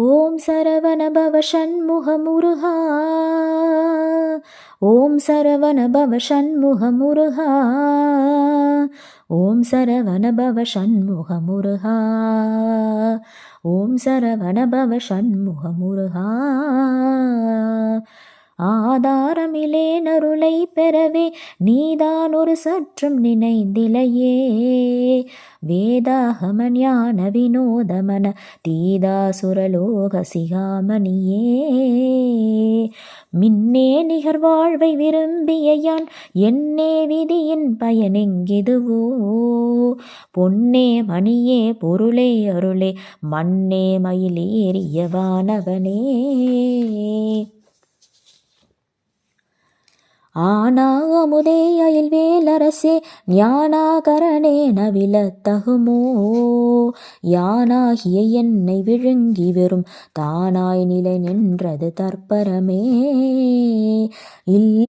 ஓம் சரவண பவ ஷண்முக முருகா. ஓம் சரவண பவ ஷண்முக முருகா. ஓம் சரவண பவ ஷண்முக முருகா. ஓம் சரவண பவ ஷண்முக முருகா. ஆதாரமிலே நருளை பெறவே நீதான் ஒரு சற்றும் நினைந்திலையே. வேதாகம ஞான வினோதமன தீதாசுரலோக சிகாமணியே. மின்னே நிகர் வாழ்வை விரும்பிய யான் என்னே விதியின் பயனெங்கிதுவோ. பொன்னே மணியே பொருளே அருளே மண்ணே மயிலேறிய வானவனே. ஆனா அமுதே அயில் வேலரசே ஞானாகரணே நவிலத்தகுமோ. யானாகிய என்னை விழுங்கி வெறும் தானாய் நிலை நின்றது தற்பரமே.